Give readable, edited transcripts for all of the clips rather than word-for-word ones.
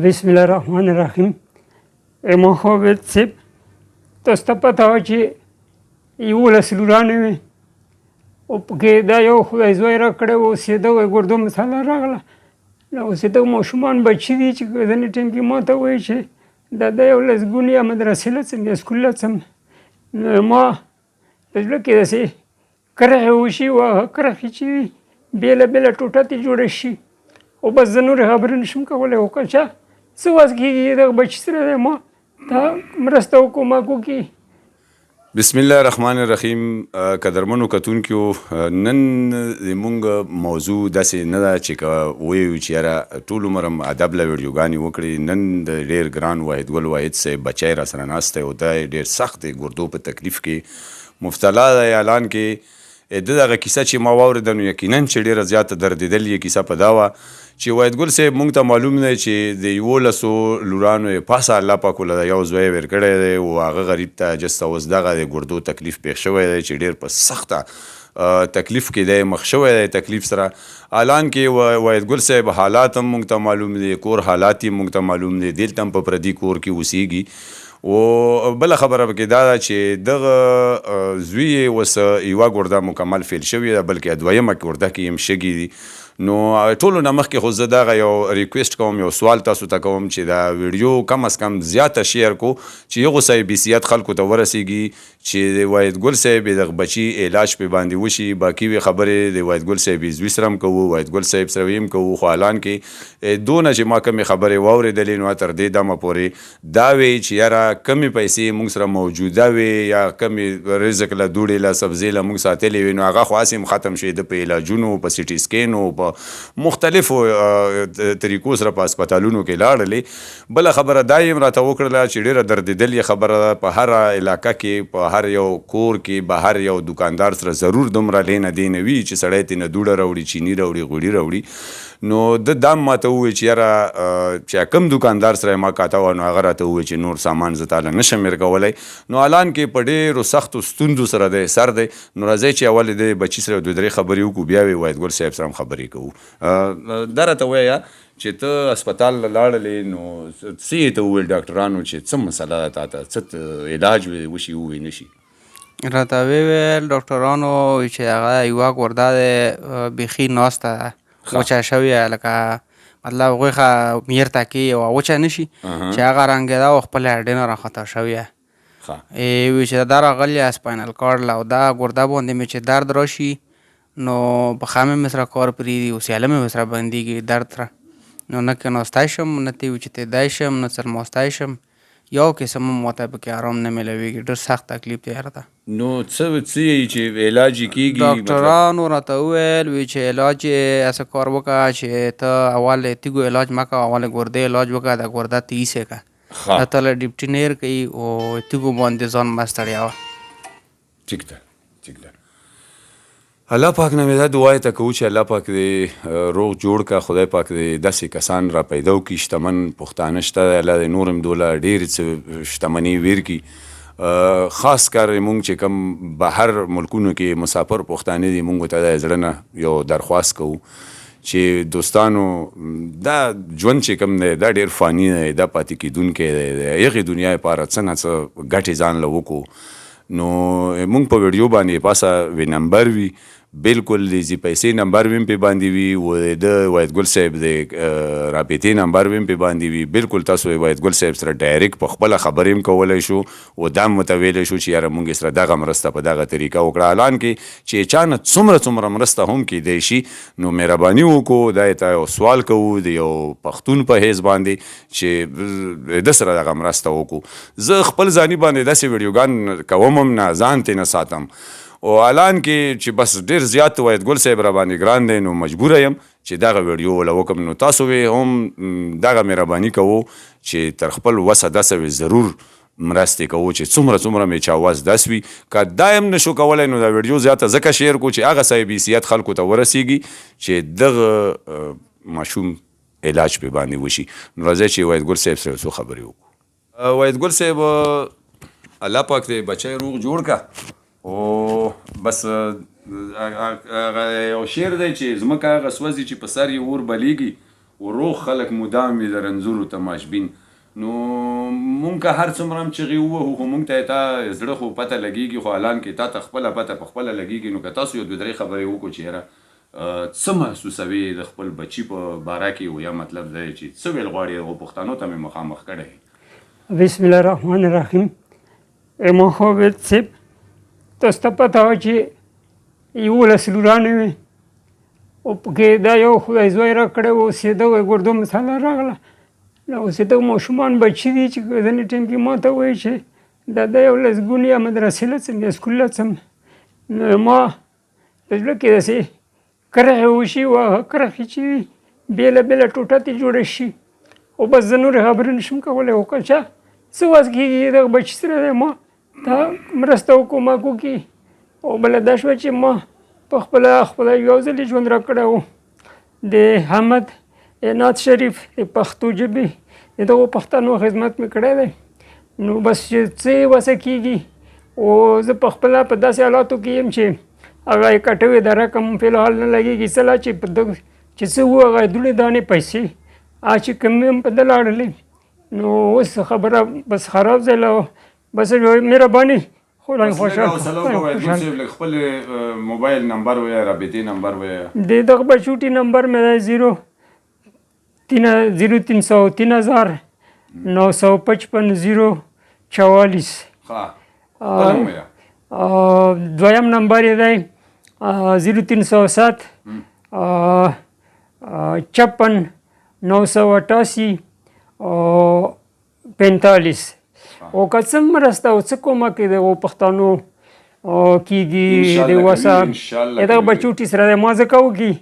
بسم الله الرحمن الرحیم. محمد صاحب تاسو ته پته وه چې 11 لورانې وې او پکې دا یو خدای زوی راکړی و، اوسېده وایي ګردو مساله راغله. دا اوسېده ماشومان بچي دي چې ځینې ټایم کې ما ته وایي چې دا یو لسګون یا مدرسې له څم یا سکول له څم. نو ما په زړه کې داسې کرښې وشي او هغه کرښې چې وي بېله بېله ټوټه ترې جوړه شي او بس زه نورې خبرې نشم کولی. او که چا څه وس کېږي دغه بچي سره دی ما ته مرسته وکړو ماک وکړي. بسم الله الرحمن الرحیم. قدرمنو کتونکو، نن زموږ موضوع داسې نه ده چې که ووایو چې یاره ټول عمر هم ادب له ویډیوګانې وکړي. نن د ډېر ګران واحد ګل واحد صاحب بچی را سره ناست دی او دا ډېر سخت دی، ګردو په تکلیف کې مبتلا دی. اعلان کې دغه کیسه چې ما واورېده نو یقینا چې ډېره زیاته دردېدل یې کیسه په دا وه چې واحد ګل صاحب مونږ ته معلوم دی چې د 11 لورانو یې پاسه الله پاک له یو زوی ورکړی دی او هغه غریب ته جست اوس دغه د ګردو تکلیف پېښ شوی دی چې ډېر په سخته تکلیف کې دی، مخ شوی دی تکلیف سره. حالان کې واحد ګل صاحب حالات هم مونږ ته معلوم دي، کور حالات یې مونږ ته معلوم دي، دلته هم په پردي کور کې اوسېږي. او بله خبره پکې دا ده چې دغه زوی یې اوس یوه ګرده مکمل فیل شوې ده، بلکې دویمه ګرده کې هم شګې دي. نو ټولو نه مخکې خو زه دغه یو ریکویسټ کوم، یو سوال تاسو ته کوم چې دا ویډیو کم از کم زیاته شیر کو چې یو غوسه بیسیت خلکو ته ورسیږي چې د واحد ګل صاحب دغه بچي علاج پې باندې وشي. باقي وی خبرې د واحد ګل صاحب زوی سره هم کوو، واحد ګل صاحب سره هم کوو، خو حالان کې دونه چې ما کمې خبرې واورېدلې نو تر دې دمه پورې دا وی چې یاره کمې پیسې موږ سره موجوده وي یا کمې رزق له دوړې له سبزۍ له موږ ساتلې وي نو هغه خو هسې هم ختم شي. د په علاجونو په سټي سکینو په مختلفو طریقو سره په هسپتالونو کې لاړلې. بله خبره دا یې هم راته وکړله چې ډېره دردېدلې خبره ده، په هره علاقه کې په هر یو کور کې به هر یو دکاندار سره ضرور دومره لینه دینه وي چې سړی ترېنه دوړه راوړي، چیني راوړي، غوړي راوړي. نو د دام ماته ووایي چې یاره چې کم دکاندار سره ما کاته وه نو هغه راته ووایي چې نور سامان زه تاله نشم ورکولی. نو حالان کې په ډېرو سختو ستونزو سره دی سر دی. نو راځئ چې اول د بچي سره دوه درې خبرې وکړو، بیا وی واحد ګل صاحب سره هم خبرې کوو. دا راته ووایه چې ته هسپتال لاړلې نو څه یې ته وویل ډاکټرانو چې څه مسله ده تا ته، څه علاج وشي ووی نشي؟ راته وویل ډاکټرانو چې هغه یوه ګرده دی بیخي ناسته ده، وچه شوې لکه مطلب هغوی ښه میر ته کې یوه وچه نه شي چې هغه رنګېده او خپل هډې نه راخطا شوې. وی چې دا راغلی سپاینل کارډ له او دا ګرده باندې مې چې درد راشي نو پښه مې سره کار پرېږدي او سیاله مې سره بندېږي درد سره. نو نه کېناستی شم، نه تې اوچتېدی شم، نه څرماستی شم، یو قسم هم ماته پکې آرام نه میلوېږي. ډېر سخت تکلیف دی یاره ته. نو څه یې چې علاج یې کېږي؟ ډاکټرانو راته وویل وی چې علاج یې هسې کار وکړه چې ته اول تیږو علاج مه کوه، اول ګردې علاج وکړه، د ګرده ته ایسې کړه، ته له ډیپټینیر کوي او تیږو باندې ځان مه ستړیا وه. ټیک ده، ټیک ده. الله پاک نه مې دا دعا ته کوو چې الله پاک دې روغ جوړ کا، خدای پاک دې داسې کسان را پیدا وکړي، شتمن پښتانه شته، الله دې نور هم دوله ډېرې څه شتمني ورکړي. خاص کار مونږ چې کوم بهر ملکونو کې مسافر پښتانه دي مونږ ته د زړه نه یو درخواست کوو چې دوستانو دا ژوند چې کوم دی دا ډېر فاني دی، دا پاتې کېدونکی دی، د هغې دنیا لپاره څه نه څه ګټې ځان له وکړو. نو مونږ په ویډیو باندې پاسه وی نمبر وي، بالکل د زی پیسې نمبر ویم پې باندې وي او د واحد ګل صاحب د رابطې نمبر ویم پې باندې وي. بالکل تاسو واحد ګل صاحب سره ډایرکټ په خپله خبرې هم کولی شو او دا هم ورته ویلی شو چې یاره مونږ سره دغه مرسته په دغه طریقه وکړه. حالان کې چې چا نه څومره مرسته هم کیدی شي نو مهرباني وکړو دا ته یو سوال کوو د یو پښتون په حیث باندې چې د سره دغه مرسته وکړو. زه خپل ځاني باندې داسې ویډیوګان کوم هم نه، ځان ترې نه ساتم. او اعلان کې چې بس ډېر زیات واحد ګل صاحب را باندې ګران دی نو مجبوره یم چې دغه ویډیو وله وکړم. نو تاسو وی هم دغه مهرباني کوو چې تر خپل وسه داسې وي ضرور مرستې کوو چې څومره مې چا وس دس وي. که دا هم نشو کولی نو دا ویډیو زیاته ځکه شیر کړو چې هغه صاحب حیثیت خلکو ته ورسیږي چې دغه ماشوم علاج پې باندې وشي. نو راځئ چې واحد ګل صاحب سره څو خبرې وکړو. واحد ګل صاحب الله پاک دې بچی روغ جوړ کا. او بس یو شعر دی چې ځمکه هغه سوځي چې په سر یې اور بلیږي او روغ خلک مدام وي د رنځورو تماشبین. نو مونږ که هر څومره هم چغې ووهو خو مونږ ته تا زړه خو پته لګېږي، خو حالان کې تا ته خپله پته په خپله لګېږي. نو که تاسو یو دوه درې خبرې وکړو چې یاره څه محسوسوي د خپل بچي په باره کې، او یا مطلب دا چې څه ویل غواړي هغو پښتنو ته مې مخامخ کړی. بسم الله الرحمن الرحیم. محمد صاحب تاسو ته پته وه چې 11 لورانې وې او پکې دا یو خدای زوی راکړی و، اوسېده وی ګردو مساله راغله. نو اوسېده ماشومان بچي دي چې ځینې ټایم کې ما ته وایي چې دا یو لسګون یا مدرسې له څم یا سکول له څم. نو ما په زړه کې داسې کرښې وشي، او هغه کرښې چې وي بېله بېله ټوټه ترې جوړه شي، او بس زه نورې خبرې نشم کولی. او که چا څه وس کېږي دغه بچي سره دی ما ته مرسته وکړو، ما کوکي. او بله دا شوه چې ما په خپله یو ځل یې ژوند راکړی و د حمد عناد شریف د پښتو ژبې د دغو پښتنو خدمت مې کړی دی. نو بس چې څه یې وسه کېږي، او زه په خپله په داسې حالاتو کې یم چې هغه اکټوې د رقم فی الحال نه لګېږي. څه لا چې په دغه چې څه وو هغه دوړې دانې پیسې چې کومې هم په ده لاړلې. نو اوس خبره بس خراب ځای له بس مهرباني خدای خوشحال. خپل موبایل نمبر ویا، رابطې نمبر ویا. د دغه بچوټي نمبر مې دی 03 035 044. دویم نمبر یې دی 0307 56 988 45. او که څه مرسته او څه کومک د پښتنو کېږي د وسه دغه بچوټي سره دی، ما ځکه وکړي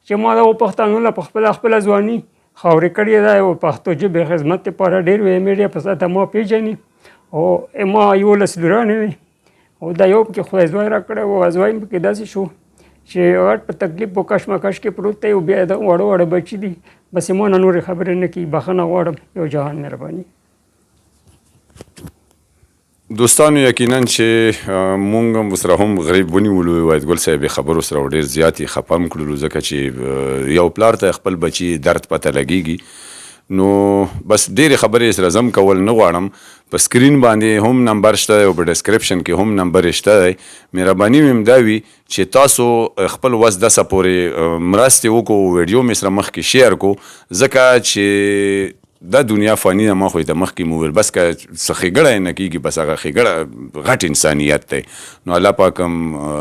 چې ما دغو پښتنو له خپله ځواني خاورې کړې ده، او پښتو ژبې خدمت لپاره ډېر وی میډیا په ساته ما پېژني. او ما 11 لورانې وې، او دا یو پکې خدای زوی راکړی و. زوی مې پکې داسې شو چې غټ په تکلیف و کشمکش کې پروت دی، او بیا د وړه بچي دي. بس ما نه نورې خبرې نه کېږي، بخښنه غواړم. یو جهان مهرباني. دوستانو یقینا چې مونږ هم ورسره هم غریب ونیولو، وایدګل صاحب خبرو سره ډېر زیات یې خفه هم کړلو، ځکه چې یو پلار ته خپل بچي درد پته لګېږي. نو بس ډېرې خبرې سره زم کول نه غواړم. په سکرین باندې هم نمبر شته او په ډسکرپشن کې هم نمبر شته دی. مهرباني مې دا وي چې تاسو خپل وس دسه پورې مرستې وکړو، ویډیو مې سره مخکې شیر کړو، ځکه چې دا دنیا فانی ده. ما خو د مخکې مو ویل بس که څه ښېګړه نه کېږي، بس هغه ښېګړه غټ انسانیت دی. نو الله پاک هم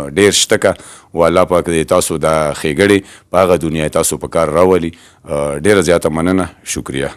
ډېر شته که، او الله پاک د تاسو دا ښېګړې په هغه دنیا تاسو په کار راولي. ډېره زیاته مننه، شکریه.